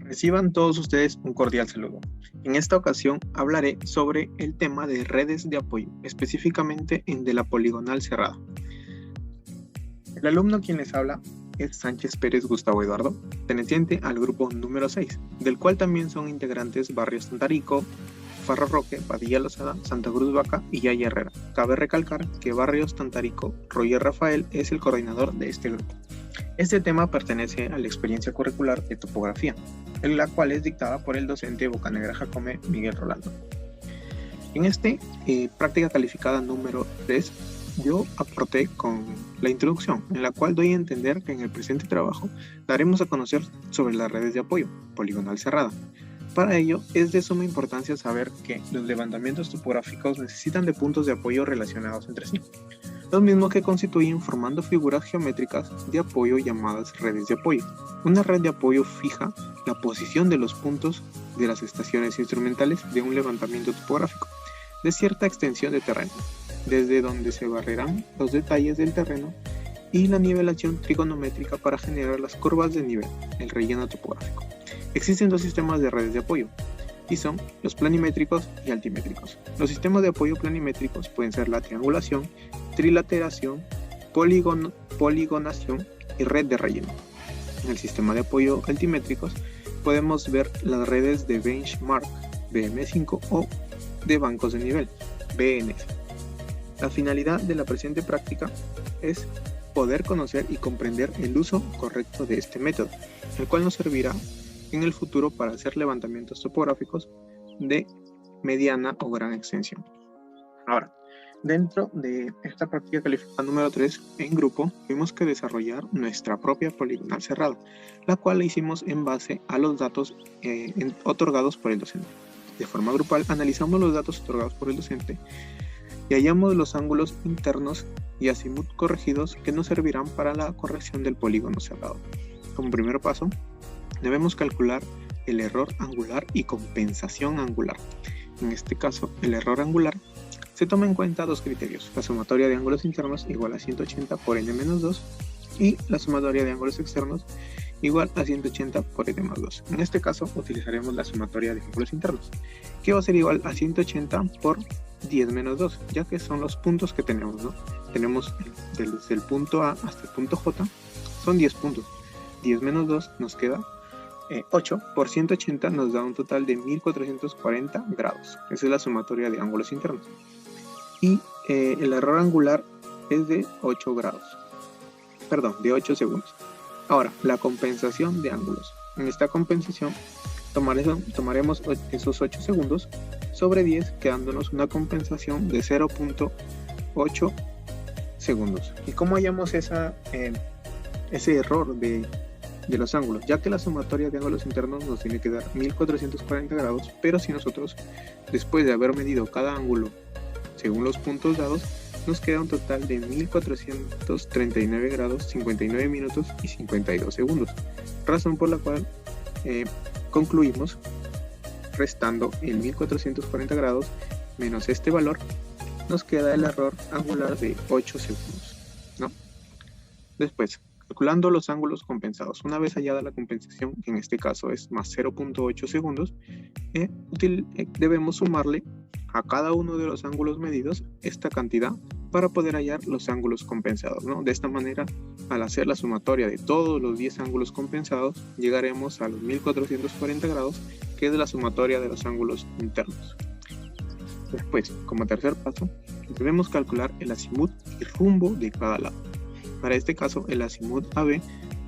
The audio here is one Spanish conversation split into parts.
Reciban todos ustedes un cordial saludo. En esta ocasión hablaré sobre el tema de redes de apoyo, específicamente en de la poligonal cerrada. El alumno quien les habla es Sánchez Pérez Gustavo Eduardo, perteneciente al grupo número 6, del cual también son integrantes Barrios Tantarico, Farro Roque, Padilla Lozada, Santa Cruz Vaca y Yaya Herrera. Cabe recalcar que Barrios Tantarico, Roger Rafael, es el coordinador de este grupo. Este tema pertenece a la experiencia curricular de topografía, en la cual es dictada por el docente Bocanegra Jacome Miguel Rolando. En práctica calificada número 3, yo aporté con la introducción, en la cual doy a entender que en el presente trabajo daremos a conocer sobre las redes de apoyo, poligonal cerrada. Para ello, es de suma importancia saber que los levantamientos topográficos necesitan de puntos de apoyo relacionados entre sí, los mismos que constituyen formando figuras geométricas de apoyo llamadas redes de apoyo. Una red de apoyo fija la posición de los puntos de las estaciones instrumentales de un levantamiento topográfico de cierta extensión de terreno, desde donde se barrerán los detalles del terreno y la nivelación trigonométrica para generar las curvas de nivel, el relleno topográfico. Existen dos sistemas de redes de apoyo, y son los planimétricos y altimétricos. Los sistemas de apoyo planimétricos pueden ser la triangulación, trilateración, poligonación y red de relleno. En el sistema de apoyo altimétricos podemos ver las redes de benchmark, BM5, o de bancos de nivel, BNS. La finalidad de la presente práctica es poder conocer y comprender el uso correcto de este método, el cual nos servirá en el futuro para hacer levantamientos topográficos de mediana o gran extensión. Ahora, dentro de esta práctica calificada número 3, en grupo, tuvimos que desarrollar nuestra propia poligonal cerrada, la cual la hicimos en base a los datos otorgados por el docente. De forma grupal, analizamos los datos otorgados por el docente y hallamos los ángulos internos y azimut corregidos que nos servirán para la corrección del polígono cerrado. Como primer paso, debemos calcular el error angular y compensación angular. En este caso, el error angular se toma en cuenta dos criterios: la sumatoria de ángulos internos igual a 180 por n-2 y la sumatoria de ángulos externos igual a 180 por n-2. En este caso, utilizaremos la sumatoria de ángulos internos, que va a ser igual a 180 por 10-2, ya que son los puntos que tenemos, ¿no? Tenemos desde el punto A hasta el punto J, son 10 puntos. 10-2 nos queda 8 por 180 nos da un total de 1440 grados. Esa es la sumatoria de ángulos internos. Y el error angular es de 8 grados. Perdón, de 8 segundos. Ahora, la compensación de ángulos. En esta compensación tomaremos esos 8 segundos sobre 10, quedándonos una compensación de 0.8 segundos. ¿Y cómo hallamos ese error de los ángulos? Ya que la sumatoria de ángulos internos nos tiene que dar 1440 grados, pero si nosotros, después de haber medido cada ángulo según los puntos dados, nos queda un total de 1439 grados, 59 minutos y 52 segundos, razón por la cual concluimos restando el 1440 grados menos este valor, nos queda el error angular de 8 segundos, ¿no? Después, calculando los ángulos compensados, una vez hallada la compensación, que en este caso es más 0.8 segundos, debemos sumarle a cada uno de los ángulos medidos esta cantidad para poder hallar los ángulos compensados, ¿no? De esta manera, al hacer la sumatoria de todos los 10 ángulos compensados, llegaremos a los 1440 grados, que es la sumatoria de los ángulos internos. Después, como tercer paso, debemos calcular el azimut y rumbo de cada lado. Para este caso, el azimut AB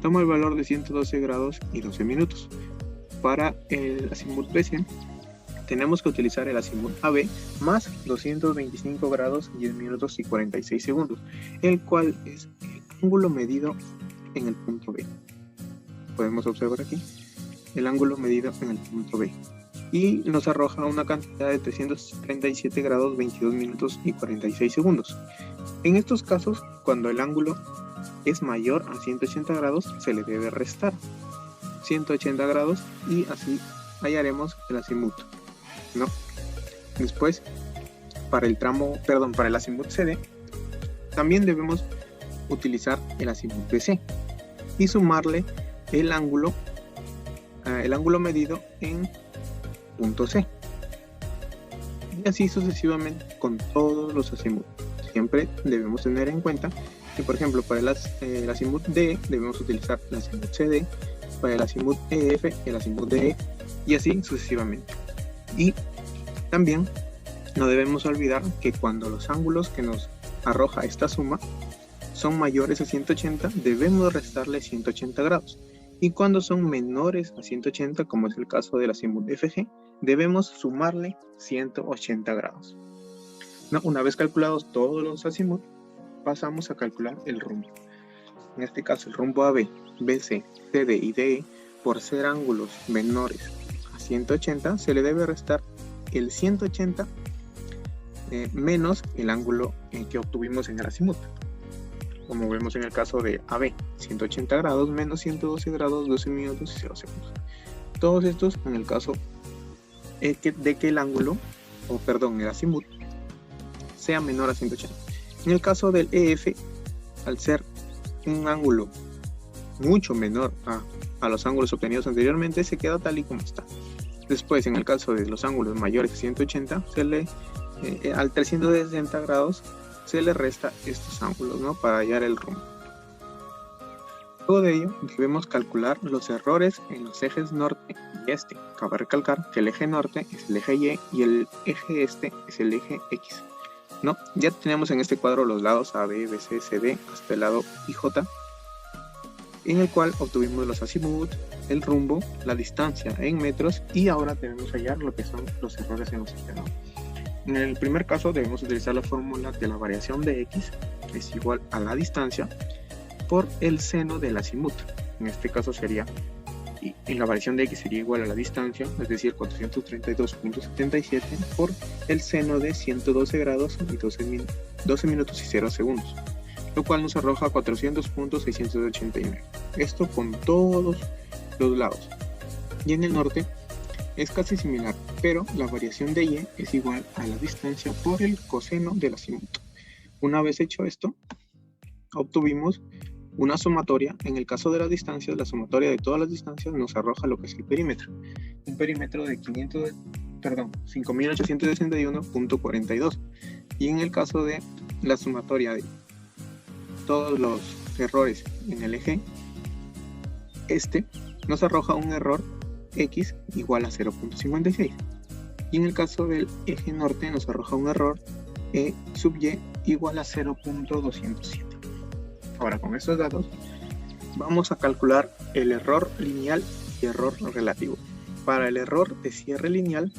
toma el valor de 112 grados y 12 minutos. Para el azimut BC, tenemos que utilizar el azimut AB más 225 grados 10 minutos y 46 segundos, el cual es el ángulo medido en el punto B. Podemos observar aquí el ángulo medido en el punto B. Y nos arroja una cantidad de 337 grados 22 minutos y 46 segundos. En estos casos, cuando el ángulo es mayor a 180 grados, se le debe restar 180 grados y así hallaremos el azimut, ¿no? Después, para el azimut CD, también debemos utilizar el azimut BC y sumarle el ángulo el ángulo medido en punto C. Y así sucesivamente con todos los azimuts. Siempre debemos tener en cuenta que, por ejemplo, para el azimut D debemos utilizar el azimut CD, para el azimut EF el azimut DE, y así sucesivamente. Y también no debemos olvidar que cuando los ángulos que nos arroja esta suma son mayores a 180, debemos restarle 180 grados. Y cuando son menores a 180, como es el caso del azimut FG, debemos sumarle 180 grados. Una vez calculados todos los azimuts, pasamos a calcular el rumbo. En este caso, el rumbo AB, BC, CD y DE, por ser ángulos menores a 180, se le debe restar el 180 menos el ángulo que obtuvimos en el azimut. Como vemos en el caso de AB, 180 grados menos 112 grados, 12 minutos y 0 segundos. Todos estos en el caso de que el ángulo, el azimut, sea menor a 180. En el caso del EF, al ser un ángulo mucho menor a los ángulos obtenidos anteriormente, se queda tal y como está. Después, en el caso de los ángulos mayores a 180, al 360 grados se le resta estos ángulos, ¿no?, para hallar el rumbo. Luego de ello, debemos calcular los errores en los ejes norte y este. Cabe recalcar que el eje norte es el eje Y y el eje este es el eje X. ¿No? Ya tenemos en este cuadro los lados A, B, B, C, C, D hasta el lado IJ, en el cual obtuvimos los azimut, el rumbo, la distancia en metros, y ahora debemos hallar lo que son los errores en los ejes, ¿no? En el primer caso debemos utilizar la fórmula de la variación de X, que es igual a la distancia por el seno del azimut. En este caso sería, en la variación de X sería igual a la distancia, es decir, 432.77 por el seno de 112 grados y 12 minutos y 0 segundos, lo cual nos arroja 400.689. Esto con todos los lados. Y en el norte es casi similar, pero la variación de Y es igual a la distancia por el coseno del azimut. Una vez hecho esto, obtuvimos una sumatoria. En el caso de las distancias, la sumatoria de todas las distancias nos arroja lo que es el perímetro. Un perímetro de 5.861.42. Y en el caso de la sumatoria de todos los errores en el eje este, nos arroja un error X igual a 0.56. Y en el caso del eje norte nos arroja un error E sub Y igual a 0.207. Ahora, con estos datos vamos a calcular el error lineal y error relativo. Para el error de cierre lineal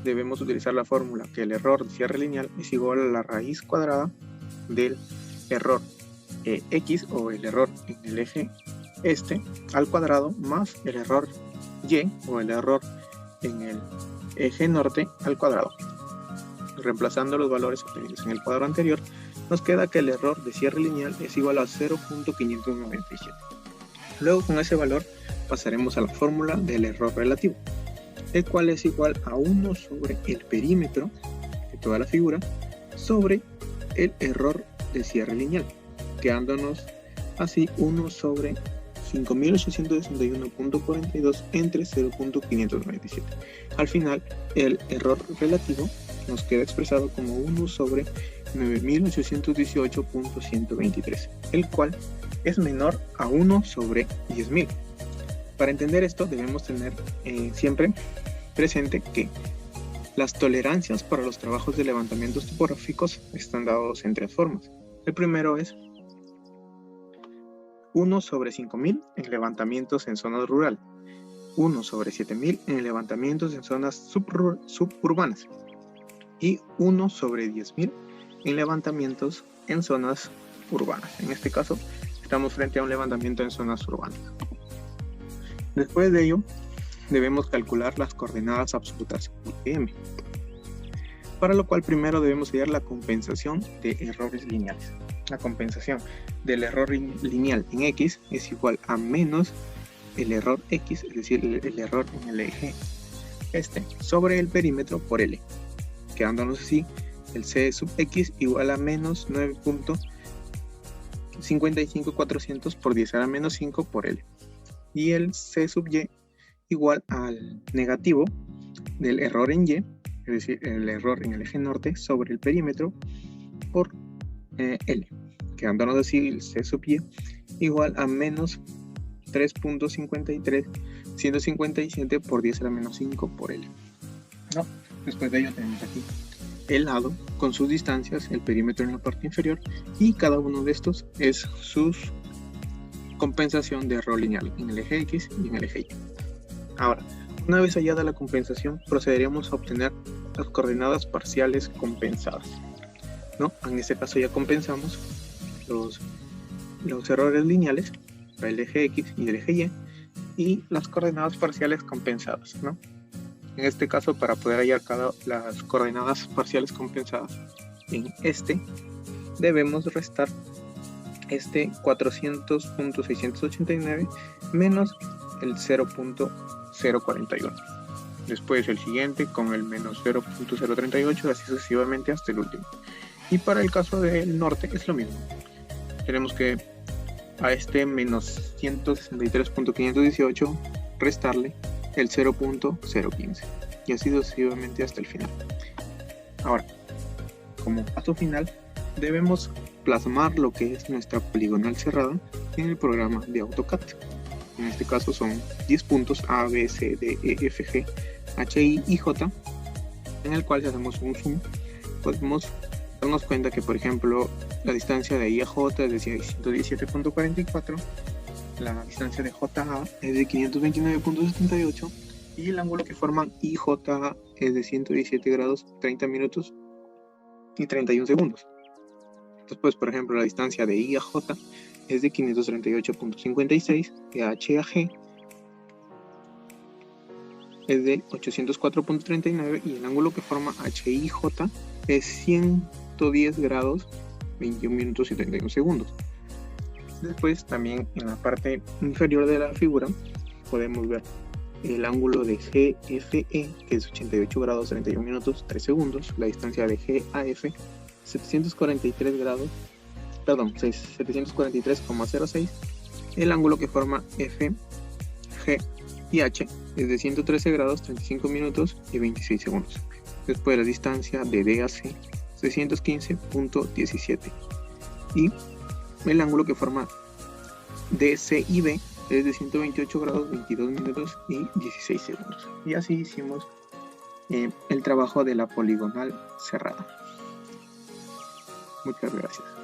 debemos utilizar la fórmula que el error de cierre lineal es igual a la raíz cuadrada del error X, o el error en el eje este, al cuadrado, más el error Y, o el error en el eje norte, al cuadrado. Reemplazando los valores obtenidos en el cuadro anterior, nos queda que el error de cierre lineal es igual a 0.597. Luego, con ese valor pasaremos a la fórmula del error relativo, el cual es igual a 1 sobre el perímetro de toda la figura sobre el error de cierre lineal, quedándonos así 1 sobre 5.861.42 entre 0.597. Al final, el error relativo nos queda expresado como 1 sobre 9.818.123, el cual es menor a 1 sobre 10.000. Para entender esto debemos tener siempre presente que las tolerancias para los trabajos de levantamientos topográficos están dados en tres formas. El primero es 1 sobre 5.000 en levantamientos en zonas rurales, 1 sobre 7.000 en levantamientos en zonas suburbanas y 1 sobre 10.000 en levantamientos en zonas urbanas. En este caso estamos frente a un levantamiento en zonas urbanas. Después de ello debemos calcular las coordenadas absolutas m, para lo cual primero debemos hallar la compensación de errores lineales. La compensación del error lineal en X es igual a menos el error X, es decir, el error en el eje este, sobre el perímetro por L, quedándonos así el C sub X igual a menos 9.55400 por 10 a la menos 5 por L, y el C sub Y igual al negativo del error en Y, es decir, el error en el eje norte sobre el perímetro por L, quedándonos así el C sub Y igual a menos 3.53 157 por 10 a la menos 5 por L. ¿No? Después de ello tenemos aquí el lado con sus distancias, el perímetro en la parte inferior, y cada uno de estos es su compensación de error lineal en el eje X y en el eje Y. Ahora, una vez hallada la compensación, procederemos a obtener las coordenadas parciales compensadas, ¿no? En este caso ya compensamos los errores lineales para el eje X y el eje Y las coordenadas parciales compensadas, ¿no? En este caso, para poder hallar las coordenadas parciales compensadas en este, debemos restar este 400.689 menos el 0.041. Después el siguiente con el menos 0.038, así sucesivamente hasta el último. Y para el caso del norte es lo mismo. Tenemos que a este menos 163.518 restarle el 0.015 y así sucesivamente hasta el final. Ahora, como paso final, debemos plasmar lo que es nuestra poligonal cerrada en el programa de AutoCAD. En este caso son 10 puntos A, B, C, D, E, F, G, H, I y J, en el cual si hacemos un zoom podemos darnos cuenta que, por ejemplo, la distancia de I a J es de 117.44, la distancia de JA es de 529.78 y el ángulo que forman IJA es de 117 grados 30 minutos y 31 segundos. Después, por ejemplo, la distancia de I a J es de 538.56, de H a G es de 804.39 y el ángulo que forma HIJ es 110 grados 21 minutos y 31 segundos. Después, también en la parte inferior de la figura podemos ver el ángulo de GFE, que es 88 grados 31 minutos 3 segundos, la distancia de GAF 743,06, el ángulo que forma F, G y H es de 113 grados 35 minutos y 26 segundos. Después la distancia de DAC 615.17 y el ángulo que forma DCIB es de 128 grados 22 minutos y 16 segundos. Y así hicimos el trabajo de la poligonal cerrada. Muchas gracias.